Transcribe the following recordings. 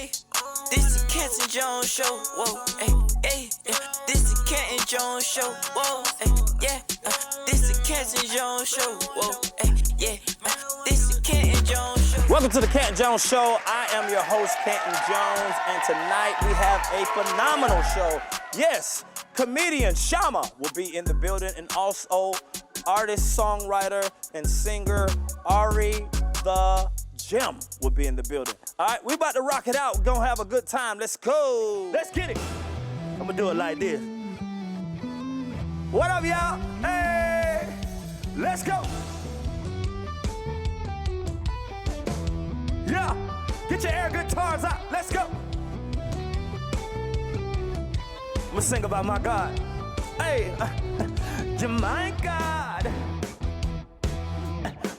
Hey, this is Canton Jones show. Whoa, hey, hey, this is Canton Jones show. Whoa, hey, yeah. This is Canton Jones show. Whoa, hey, yeah. This is Canton Jones show. Welcome to the Canton Jones show. I am your host, Canton Jones, and tonight we have a phenomenal show. Yes, comedian Shama will be in the building, and also artist, songwriter, and singer Aryeè will be in the building. All right, we about to rock it out. We're gonna have a good time. Let's go. Let's get it. I'm gonna do it like this. What up, y'all? Hey, let's go. Yeah, get your air guitars out. Let's go. I'm gonna sing about my God. Hey, you're my God.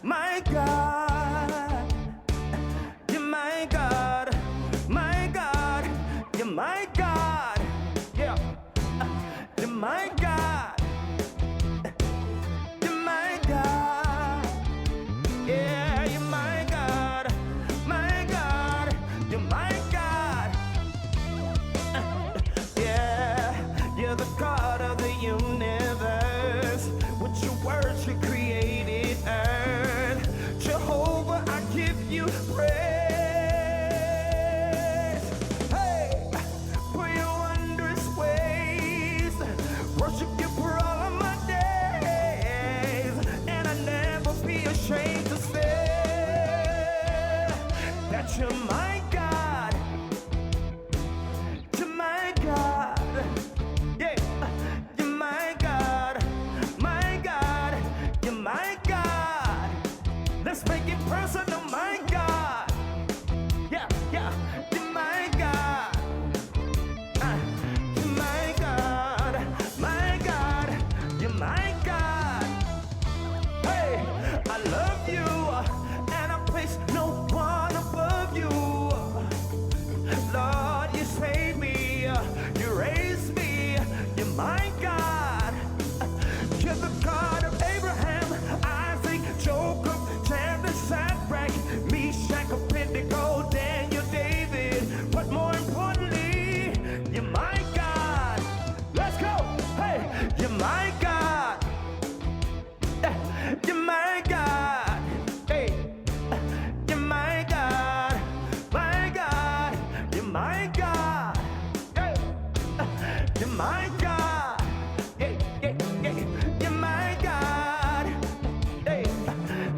My God. You're my God. My God. You're my God. Yeah. You're my God. You're my God. Yeah, you're my God. My God. You're my God. Yeah, you're the God of the universe. With your words you created earth. Jehovah, I give you praise. Hey, for your wondrous ways. Worship you for all of my days. And I never be ashamed to say that you're my God. You're my God. Yeah, you're my God. My God. You're my God. Let's make it personal, my God. Yeah, yeah, you're my God. You're my God. My God. You're my God. Hey, I love you, and I place no one above you. Lord, you saved me, you raised me, you're my God. You're the God of Abraham, Isaac, Jacob, Chandler, Shadrach, Meshach, Abednego, Daniel, David. But more importantly, you're my God. Let's go. Hey, you're my God. You're my God. Hey, you're my God. My God. You're my God. Hey, you're my God. Yeah, yeah, yeah. You're my God. Hey,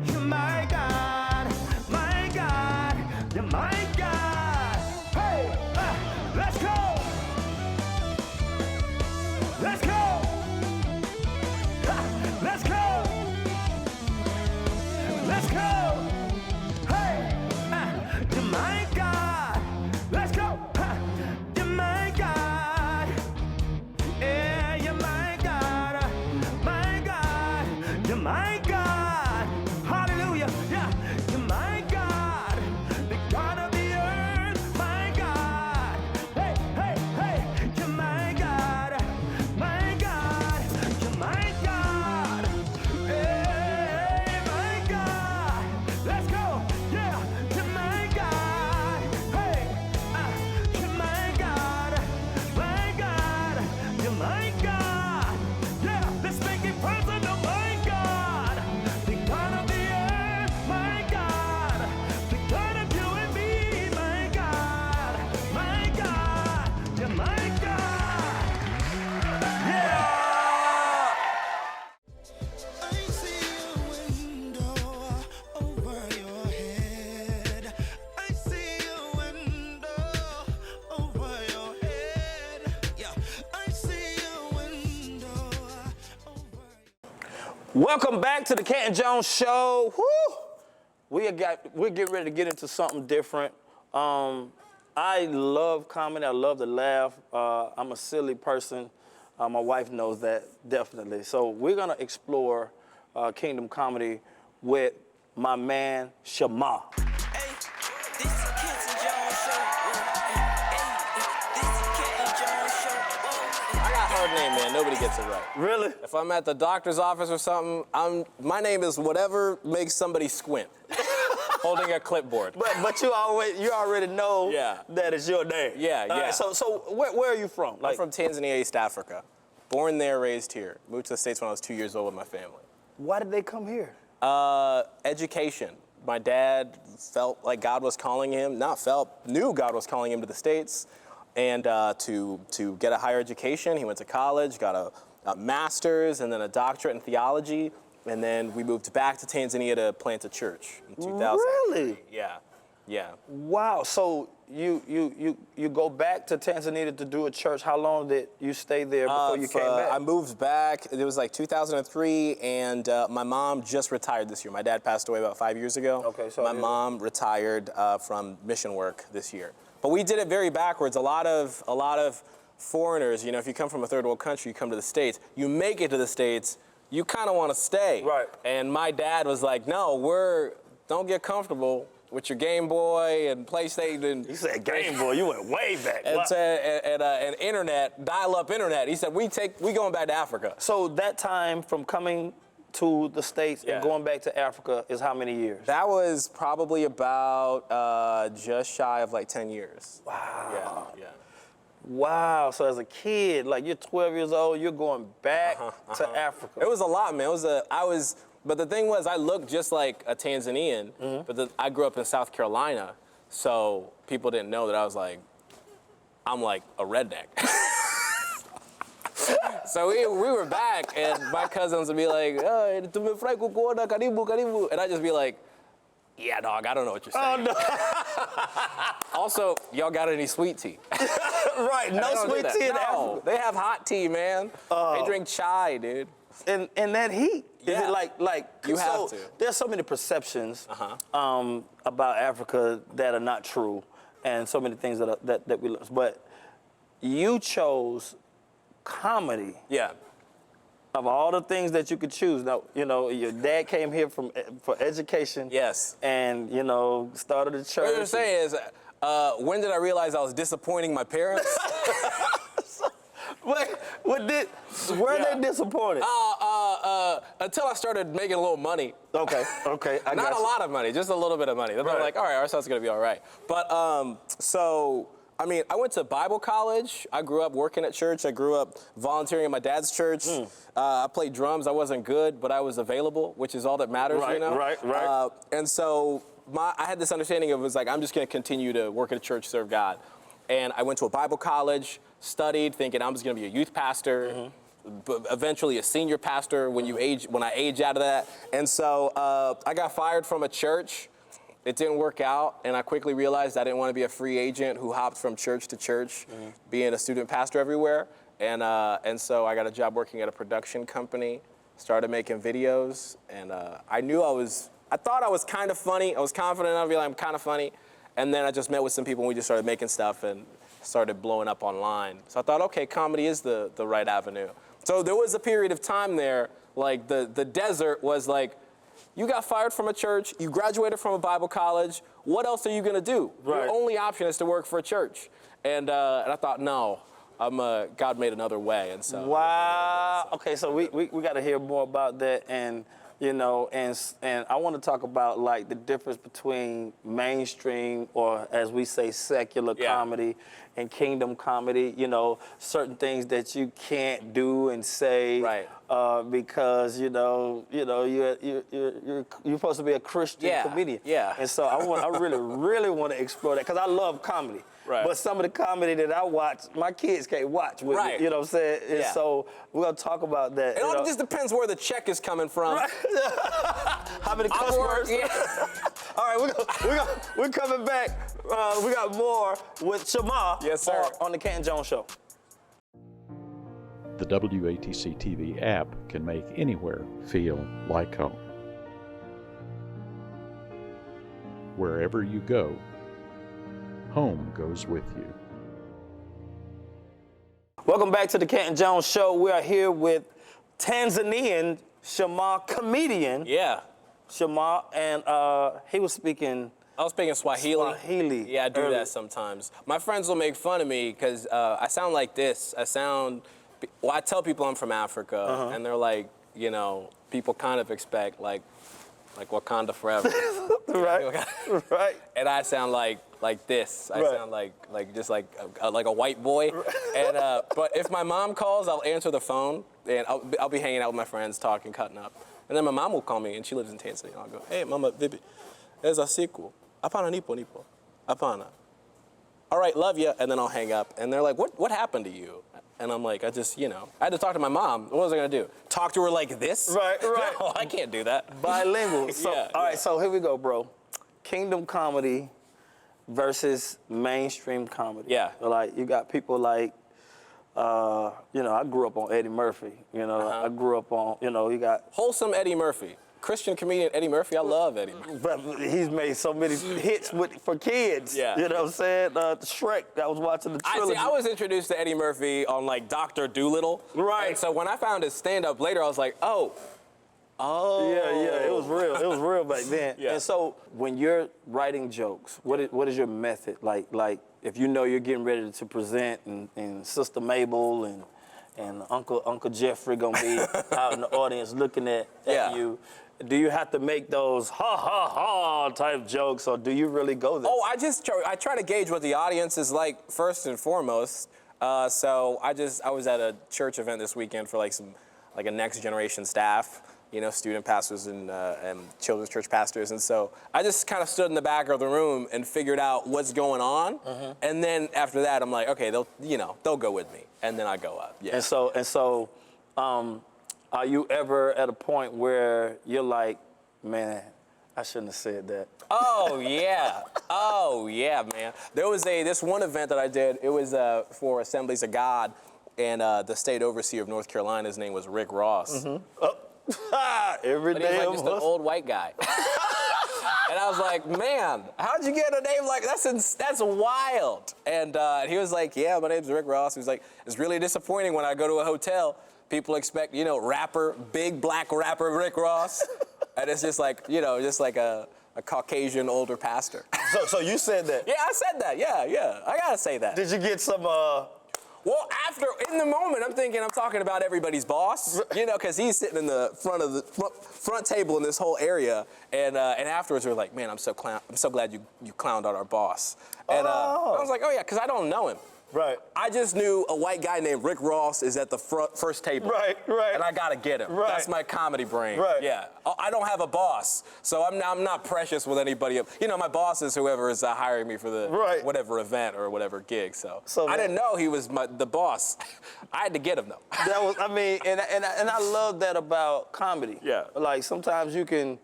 you're my God. My God. You're my God. Hey, let's go. Let's go. Let's go. Let's go. Hey, you're my God. Let's go. You're my God. Yeah, you're my God. My God. You're my God. Hallelujah. Yeah, you're my God. The God of the earth. My God. Hey, hey, hey. You're my God. My God. You're my God. Hey, my God. Let's go. Yeah, you're my God. Hey, you're my God. My God. You're my God. Yeah, let's make it personal. My God. The God of the earth. My God. The God of you and me. My God. My God. You're my God. Yeah. I see a window over your head. I see a window over your head. Yeah, I see a window over. Welcome back to the Canton Jones show. Woo! We're getting ready to get into something different. I love comedy. I love to laugh. I'm a silly person. My wife knows that, definitely. So we're going to explore Kingdom Comedy with my man, Shama. Hey, this is Canton Jones show. Whoa, hey, hey, this is Canton Jones show. Whoa, I got a hard name, man. Nobody gets it right. Really? If I'm at the doctor's office or something, my name is whatever makes somebody squint. holding a clipboard. But you already know Yeah. that it's your day. Yeah, All yeah. right, so where are you from? I'm from Tanzania, East Africa. Born there, raised here. Moved to the States when I was 2 years old with my family. Why did they come here? Education. My dad felt like God was calling him, knew God was calling him to the States, and to get a higher education. He went to college, got a master's, and then a doctorate in theology, and then we moved back to Tanzania to plant a church in 2000. Really? Yeah, yeah. Wow. So you go back to Tanzania to do a church. How long did you stay there before you came back? I moved back. It was like 2003, and my mom just retired this year. My dad passed away about 5 years ago. Okay, so my mom retired from mission work this year. But we did it very backwards. A lot of foreigners, if you come from a third world country, you come to the States, you make it to the States, you kind of want to stay. Right. And my dad was like, no, don't get comfortable with your Game Boy and PlayStation. You said Game Boy, you went way back. And internet, dial-up internet. He said, we going back to Africa. So that time from coming to the States Yeah. and going back to Africa is how many years? That was probably about just shy of like 10 years. Wow. Yeah. Wow. So as a kid, like you're 12 years old, you're going back to Africa. It was a lot, man. But the thing was, I looked just like a Tanzanian, but I grew up in South Carolina, so people didn't know that I'm like a redneck. So we were back, and my cousins would be like, oh, karibu, and I'd just be like, yeah, dog, I don't know what you're saying. Oh, no. Also, y'all got any sweet tea? Right, no sweet tea in Africa. They have hot tea, man. They drink chai, dude. And that heat, Yeah. is it like You have to. There's so many perceptions about Africa that are not true, and so many things that we love. But you chose comedy. Yeah. Of all the things that you could choose. Now, your dad came here for education. Yes. And started a church. What you're saying is, when did I realize I was disappointing my parents? Wait, were they disappointed? Until I started making a little money. Okay. I Not got a you. lot of money, just a little bit of money. Then I'm like, all right, our stuff's gonna be all right. But I went to Bible college. I grew up working at church. I grew up volunteering at my dad's church. I played drums. I wasn't good, but I was available, which is all that matters, Right. And so I had this understanding of I'm just gonna continue to work at a church, serve God. And I went to a Bible college, studied, thinking I'm just gonna be a youth pastor, but eventually a senior pastor when I age out of that. And so I got fired from a church. It didn't work out, and I quickly realized I didn't want to be a free agent who hopped from church to church, being a student pastor everywhere. And so I got a job working at a production company, started making videos, and I thought I was kind of funny. I was confident enough to be like, I'm kind of funny. And then I just met with some people, and we just started making stuff and started blowing up online. So I thought, okay, comedy is the right avenue. So there was a period of time there, like the desert was like, you got fired from a church, you graduated from a Bible college, what else are you gonna do? Right. Your only option is to work for a church. And I thought, no, God made another way, and so. Wow. Okay, so we got to hear more about that, and and I want to talk about like the difference between mainstream, or as we say, secular comedy and kingdom comedy. Certain things that you can't do and say, Right. Because you're supposed to be a Christian comedian. Yeah. And so I really want to explore that because I love comedy. Right. But some of the comedy that I watch, my kids can't watch with Right. me. You know what I'm saying? And Yeah. so we're gonna talk about that. It all just depends where the check is coming from. How many cuss words? Yeah. All right, we're coming back. We got more with Shama. Yes, sir. On the Canton Jones Show. The WATC TV app can make anywhere feel like home. Wherever you go, home goes with you. Welcome back to the Canton Jones Show. We are here with Tanzanian Shama, comedian. Yeah. Shama, and he was speaking. I was speaking Swahili. Yeah, I do earlier. that sometimes. My friends will make fun of me because I sound like this. I tell people I'm from Africa, and they're like, people kind of expect like like Wakanda forever. Right. Right. And I sound like this. I Right. sound like just like a white boy. And but if my mom calls, I'll answer the phone and I'll be hanging out with my friends, talking, cutting up. And then my mom will call me, and she lives in Canton City. And I'll go, hey, Mama, Vivi, there's a sequel. Apana nipo nipo. Apana. All right, love you. And then I'll hang up. And they're like, what happened to you? And I'm like, I just, I had to talk to my mom. What was I gonna do? Talk to her like this? Right. No, I can't do that. Bilingual. So, Yeah, all right, yeah. so here we go, bro. Kingdom comedy versus mainstream comedy. Yeah. So, like, you got people like, I grew up on Eddie Murphy. I grew up on, you got. Wholesome Eddie Murphy. Christian comedian Eddie Murphy. I love Eddie Murphy. But he's made so many hits for kids. Yeah. You know what I'm saying? Shrek, I was watching the trilogy. I was introduced to Eddie Murphy on like Dr. Dolittle. Right. And so when I found his stand-up later, I was like, oh. Yeah, it was real. It was real back then. Yeah. And so when you're writing jokes, what is your method? Like if you know you're getting ready to present and Sister Mabel and Uncle Jeffrey gonna be out in the audience looking at Yeah. you, do you have to make those ha ha ha type jokes, or do you really go there? Oh, I try to gauge what the audience is like first and foremost. So I was at a church event this weekend for like a next generation staff, student pastors and children's church pastors. And so I just kind of stood in the back of the room and figured out what's going on. And then after that, I'm like, okay, they'll go with me. And then I go up. Yeah. And so, are you ever at a point where you're like, man, I shouldn't have said that? Oh yeah, man. There was this one event that I did. It was for Assemblies of God, and the state overseer of North Carolina, his name was Rick Ross. Every But he was day like just an old white guy. And I was like, man, how'd you get a name like that's wild? And he was like, yeah, my name's Rick Ross. He was like, it's really disappointing when I go to a hotel. People expect, big black rapper Rick Ross. And it's just like, just like a Caucasian older pastor. So you said that? Yeah, I said that. Yeah. I gotta say that. Did you get some? Well, in the moment, I'm thinking I'm talking about everybody's boss, because he's sitting in the front table in this whole area, and afterwards we're like, man, I'm so glad you clowned on our boss, and I was like, oh yeah, because I don't know him. Right. I just knew a white guy named Rick Ross is at the first table. Right. And I gotta get him. Right. That's my comedy brain. Right. Yeah. I don't have a boss, so I'm not precious with anybody. My boss is whoever is hiring me for the whatever event or whatever gig. So I didn't know he was the boss. I had to get him though. That was, and I love that about comedy. Yeah. Like sometimes you can,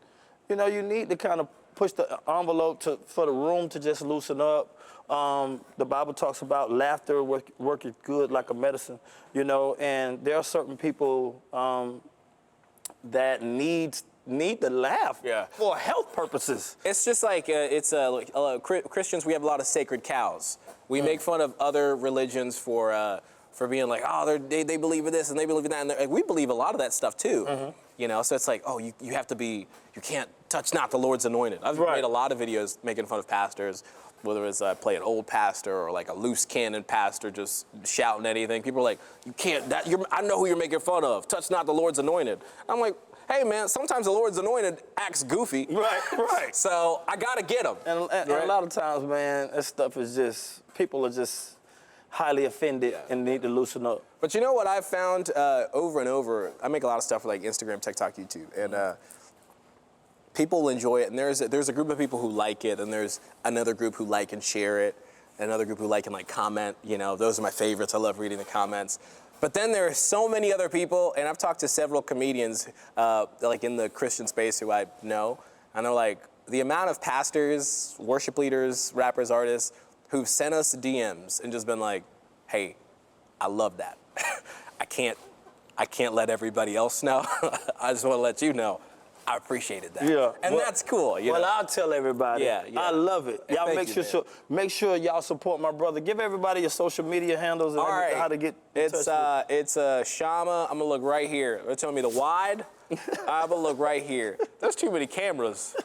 you need to kind of push the envelope for the room to just loosen up. The Bible talks about laughter working good like a medicine, and there are certain people that need to laugh for health purposes. It's just like Christians. We have a lot of sacred cows. We make fun of other religions for being like, oh, they believe in this and they believe in that, and we believe a lot of that stuff too. So it's like, oh, you can't touch not the Lord's anointed. I've made a lot of videos making fun of pastors. Whether it's play an old pastor or like a loose cannon pastor just shouting anything. People are like, you can't, I know who you're making fun of. Touch not the Lord's anointed. I'm like, hey man, sometimes the Lord's anointed acts goofy. Right. So I gotta get him. And a lot of times, man, that stuff is just, people are just highly offended and need to loosen up. But you know what I've found over and over, I make a lot of stuff for like Instagram, TikTok, YouTube, and people enjoy it, and there's a group of people who like it, and there's another group who like and share it, another group who like and comment. Those are my favorites. I love reading the comments. But then there are so many other people, and I've talked to several comedians, like in the Christian space who I know, and they're like, the amount of pastors, worship leaders, rappers, artists who've sent us DMs and just been like, hey, I love that. I can't let everybody else know. I just want to let you know. I appreciated that. Yeah. And that's cool. Well, I'll tell everybody. Yeah. I love it. Y'all Thank you, make sure y'all support my brother. Give everybody your social media handles and how to get in touch with. It's Shama. I'm gonna look right here. They're telling me the wide. I'm gonna look right here. There's too many cameras.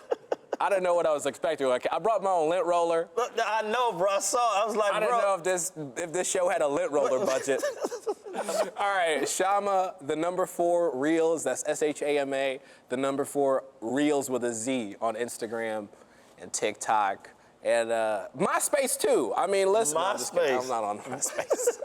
I didn't know what I was expecting. Like, I brought my own lint roller. Look, I know, bro. I saw. I was like, I bro. didn't know if this show had a lint roller budget. All right, Shama, the number 4 Reels. That's SHAMA. The number 4 Reels with a Z on Instagram and TikTok and MySpace too. I mean, listen, MySpace. I'm not on MySpace.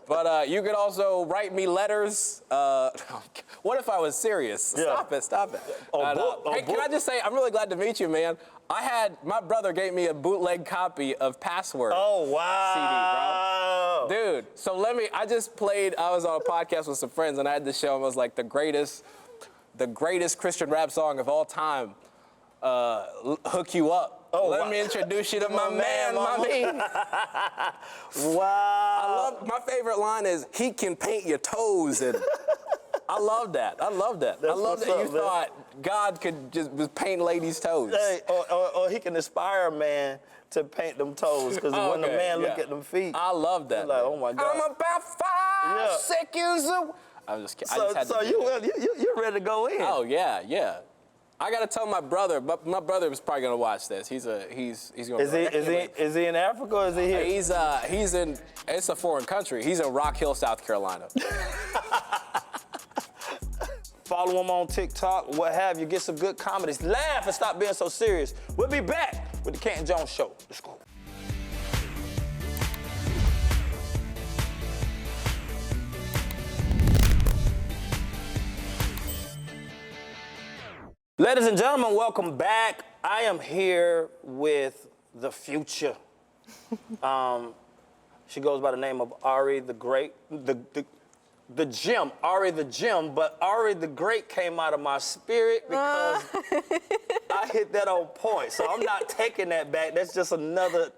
But you could also write me letters. What if I was serious? Yeah. Stop it. Hey, can I just say, I'm really glad to meet you, man. My brother gave me a bootleg copy of Password. Oh, wow. CD, bro. Dude, so I was on a podcast with some friends and I had to show him, I was like, the greatest Christian rap song of all time, Hook You Up. Oh, Let me introduce you to my man, mommy. Wow. My favorite line is, he can paint your toes. And I love that. I love that you thought God could just paint ladies' toes. Hey, or he can inspire a man to paint them toes, because when the man look at them feet, I love that. like, oh my God. I'm about 5 seconds away. I'm just kidding. So you're ready to go in. Oh yeah. I gotta tell my brother, but my brother is probably gonna watch this. He's gonna. Is he in Africa or is he here? He's in. It's a foreign country. He's in Rock Hill, South Carolina. Follow him on TikTok, what have you. Get some good comedies. Laugh and stop being so serious. We'll be back with the Canton Jones Show. Let's go. Ladies and gentlemen, welcome back. I am here with the future. She goes by the name of Aryeè the Great, the Gem, Aryeè the Gem, but Aryeè the Great came out of my spirit because I hit that on point. So I'm not taking that back. That's just another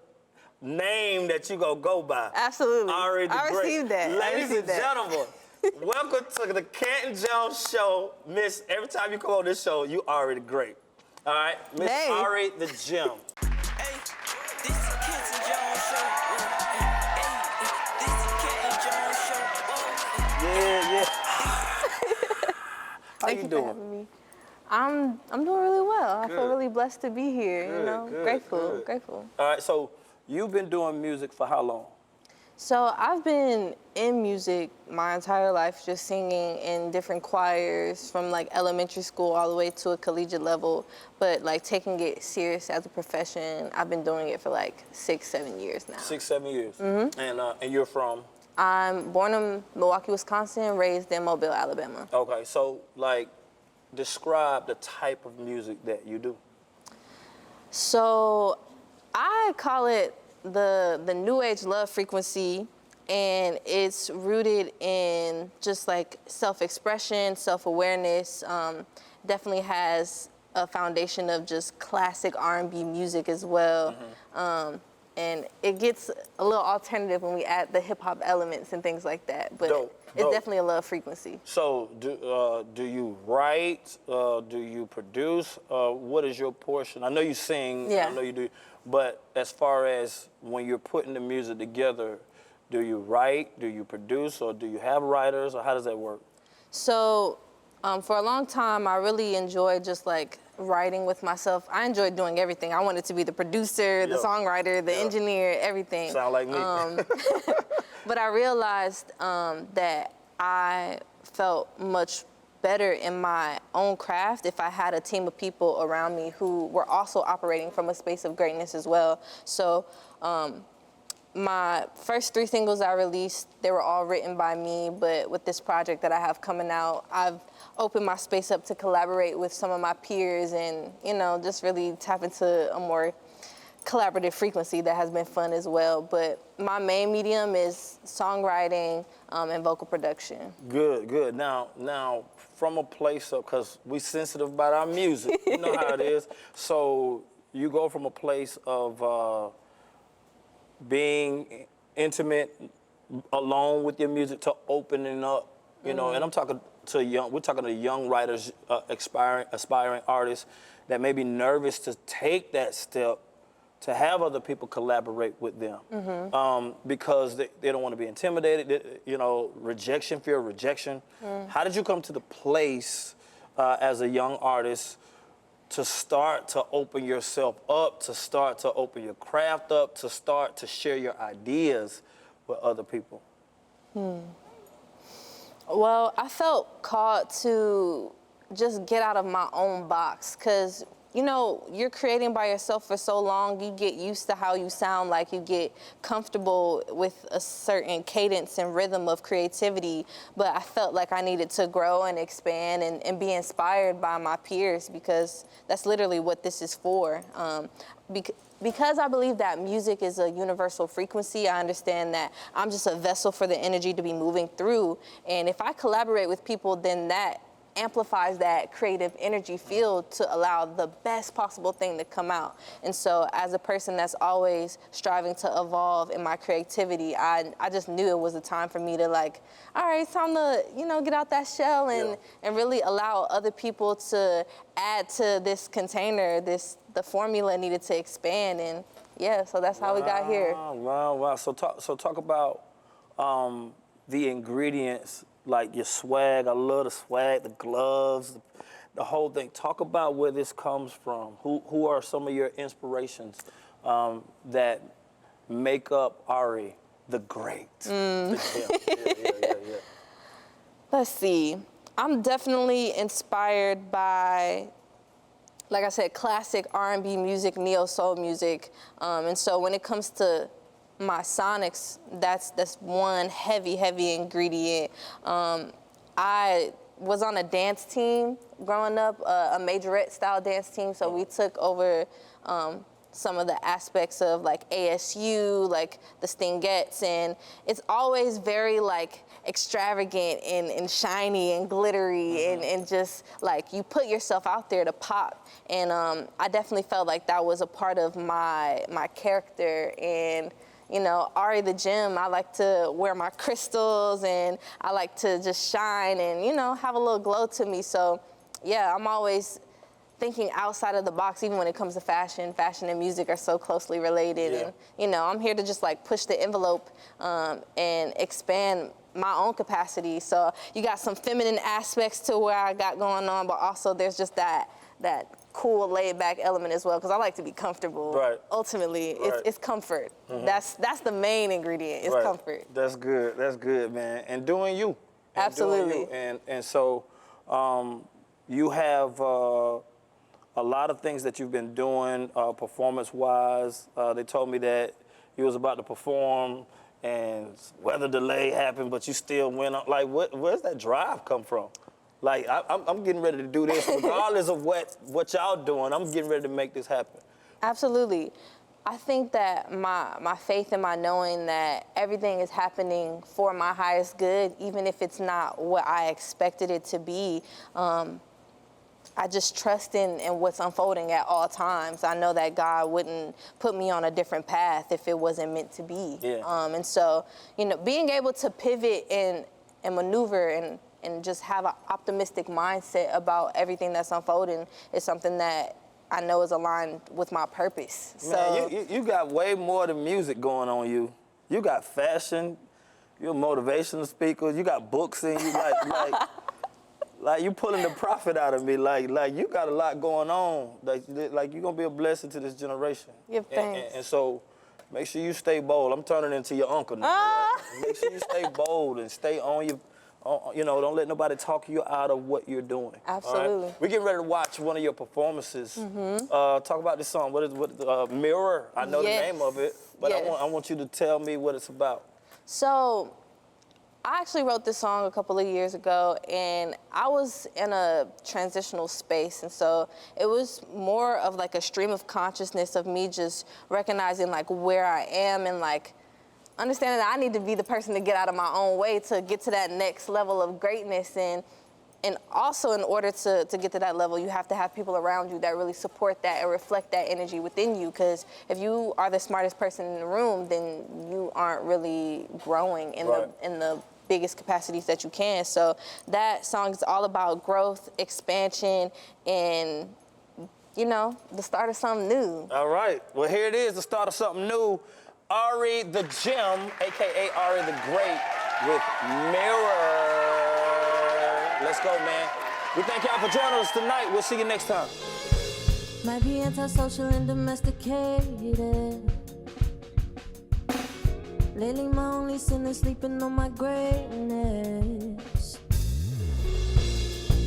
name that you go by. Absolutely. Aryeè the I Great. received that. Ladies and gentlemen, welcome to the Canton Jones Show. Miss, every time you come on this show, you already great. All right? Miss Hey. Aryeè the Gem. Hey, this is Canton Jones Show. This is Canton Jones Show. Yeah. How Thank you for doing? having me. I'm doing really well. I feel really blessed to be here. Good, Grateful. All right, so you've been doing music for how long? So I've been in music my entire life, just singing in different choirs from like elementary school all the way to a collegiate level, but like taking it serious as a profession, I've been doing it for like 6-7 years now. 6-7 years. Mm-hmm. And you're from? I'm born in Milwaukee, Wisconsin, raised in Mobile, Alabama. Okay, so like describe the type of music that you do. So I call it the new age love frequency, and it's rooted in just like self-expression, self-awareness. Definitely has a foundation of just classic R&B music as well. And it gets a little alternative when we add the hip hop elements and things like that. But it's definitely a love frequency. So do you write? Do you produce? What is your portion? I know you sing. Yeah. I know you do. But as far as when you're putting the music together, do you write? Do you produce? Or do you have writers? Or how does that work? So for a long time, I really enjoyed just like writing with myself. I enjoyed doing everything. I wanted to be the producer, the songwriter, the engineer, everything. Sound like me. But I realized that I felt much better in my own craft if I had a team of people around me who were also operating from a space of greatness as well. So my first 3 singles I released, they were all written by me, but with this project that I have coming out, I've opened my space up to collaborate with some of my peers and, you know, just really tap into a more collaborative frequency that has been fun as well. But my main medium is songwriting and vocal production. Good. Now, from a place of, because we sensitive about our music, you know how it is. So you go from a place of being intimate alone with your music to opening up, you know, and I'm talking to young writers, aspiring artists that may be nervous to take that step to have other people collaborate with them because they don't want to be intimidated, you know, fear of rejection. How did you come to the place as a young artist to start to open yourself up, to start to open your craft up, to start to share your ideas with other people? Well, I felt called to just get out of my own box, because you know, you're creating by yourself for so long, you get used to how you sound, like you get comfortable with a certain cadence and rhythm of creativity. But I felt like I needed to grow and expand and be inspired by my peers, because that's literally what this is for. Because I believe that music is a universal frequency, I understand that I'm just a vessel for the energy to be moving through. And if I collaborate with people, then that amplifies that creative energy field to allow the best possible thing to come out. And so as a person that's always striving to evolve in my creativity, I just knew it was a time for me to, like, all right, it's time to, you know, get out that shell and really allow other people to add to this container. The formula needed to expand, and yeah, so that's how we got here. Wow. So talk about the ingredients, like your swag. I love the swag, the gloves, the whole thing. Talk about where this comes from. Who are some of your inspirations that make up Aryeè the Great? Yeah. Let's see. I'm definitely inspired by, like I said, classic R&B music, neo-soul music. And so when it comes to my sonics, that's one heavy ingredient. I was on a dance team growing up, a majorette style dance team, so we took over some of the aspects of like ASU, like the Stingettes, and it's always very like extravagant and shiny and glittery, and just like you put yourself out there to pop. And I definitely felt like that was a part of my character. And you know, Aryeè the Gem, I like to wear my crystals, and I like to just shine and, you know, have a little glow to me. So, yeah, I'm always thinking outside of the box, even when it comes to fashion. Fashion and music are so closely related. And, you know, I'm here to just, like, push the envelope and expand my own capacity. So you got some feminine aspects to where I got going on, but also there's just that cool, laid-back element as well, because I like to be comfortable. Right. Ultimately, Right. it's comfort. That's the main ingredient, is comfort. That's good, man. And doing you. Absolutely. And so you have a lot of things that you've been doing performance-wise. They told me that you was about to perform and weather delay happened, but you still went on. Like, where's that drive come from? Like, I'm getting ready to do this regardless of what y'all doing. I'm getting ready to make this happen. Absolutely. I think that my faith and my knowing that everything is happening for my highest good, even if it's not what I expected it to be, I just trust in what's unfolding at all times. I know that God wouldn't put me on a different path if it wasn't meant to be. Yeah. And so, you know, being able to pivot and maneuver and just have an optimistic mindset about everything that's unfolding is something that I know is aligned with my purpose. Man, you got way more than music going on you. You got fashion, you're a motivational speaker, you got books in you, like you pulling the profit out of me. Like you got a lot going on. Like you're gonna be a blessing to this generation. Give thanks. And so make sure you stay bold. I'm turning into your uncle now. Right? Make sure you stay bold and stay on your, you know, don't let nobody talk you out of what you're doing. Absolutely. Right? We're getting ready to watch one of your performances. Talk about this song. What Mirror? I know the name of it, but I want you to tell me what it's about. So, I actually wrote this song a couple of years ago, and I was in a transitional space, and so it was more of like a stream of consciousness of me just recognizing like where I am and like understanding that I need to be the person to get out of my own way to get to that next level of greatness. And also, in order to get to that level, you have to have people around you that really support that and reflect that energy within you. Because if you are the smartest person in the room, then you aren't really growing in the biggest capacities that you can. So that song is all about growth, expansion, and, you know, the start of something new. All right. Well, here it is, the start of something new. Aryeè the Gem, a.k.a. Aryeè the Great, with Mirror. Let's go, man. We thank y'all for joining us tonight. We'll see you next time. Might be antisocial and domesticated. Lately my only sin is sleeping on my greatness.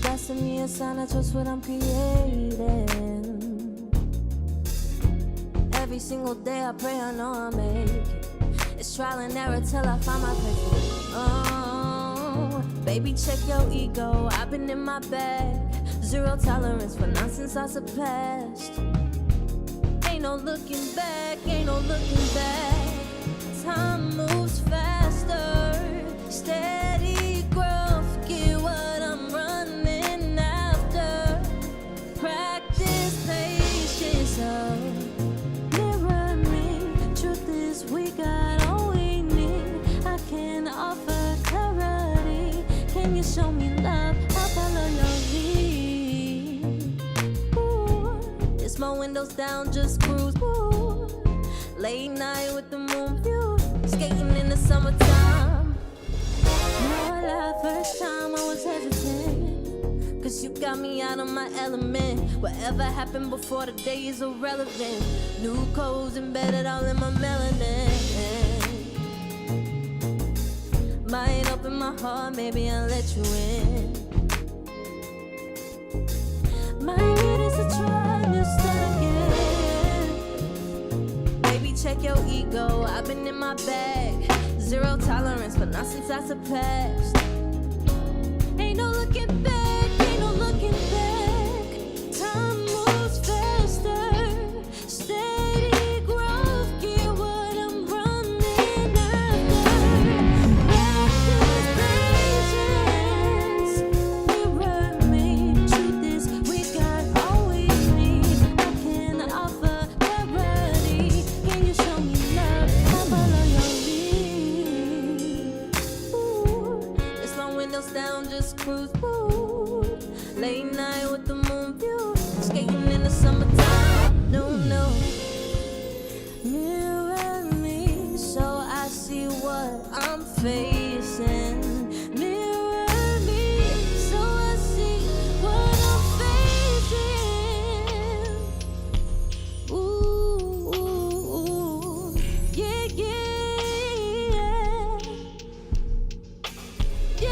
That's to me a sign I trust what I'm creating. Every single day I pray I know I'll make it. It's trial and error till I find my place. Oh, baby, check your ego. I've been in my bag. Zero tolerance for nonsense I surpassed. Ain't no looking back, ain't no looking back. Time moves faster. Steady growth, get what I'm running after. Practice patience, mirror me. Truth is we got all we need. I can offer clarity. Can you show me love? I'll follow your lead. Ooh, it's my windows down, just cruise. Ooh, late night with the moon view, skating in the summertime. You know that first time I was hesitant, 'cause you got me out of my element. Whatever happened before today is irrelevant. New codes embedded all in my melanin. Might open my heart, maybe I'll let you in. Might need us to try and start again. Baby, check your ego. I've been in my bag. Zero tolerance for nonsense I surpassed. Ain't no looking back, ain't no looking back. Time moves faster. Steady growth, get what I'm running after. Practice patience, mirror me. Truth is, we got all we need. I can offer clarity. Can you show me love? I'll follow your lead. Ooh, it's my windows down, just cruise. Ooh, late night with the moon view, skating in the summertime. No, no. Mirror me so I see what I'm facing. Mirror me so I see what I'm facing. Ooh, ooh, ooh. Yeah, yeah, yeah, yeah,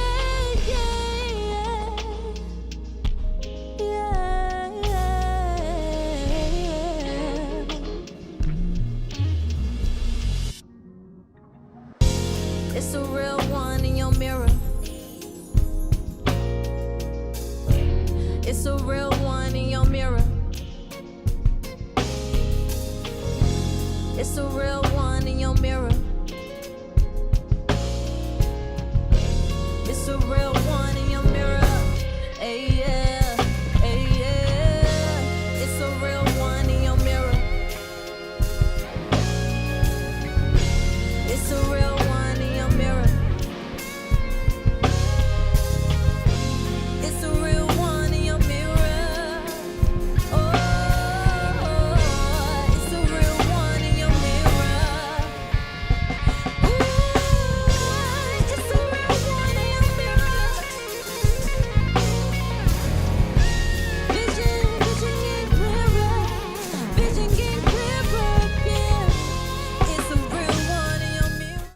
yeah, yeah. It's a real one in your mirror. It's a real one in your mirror. It's a real one in your mirror.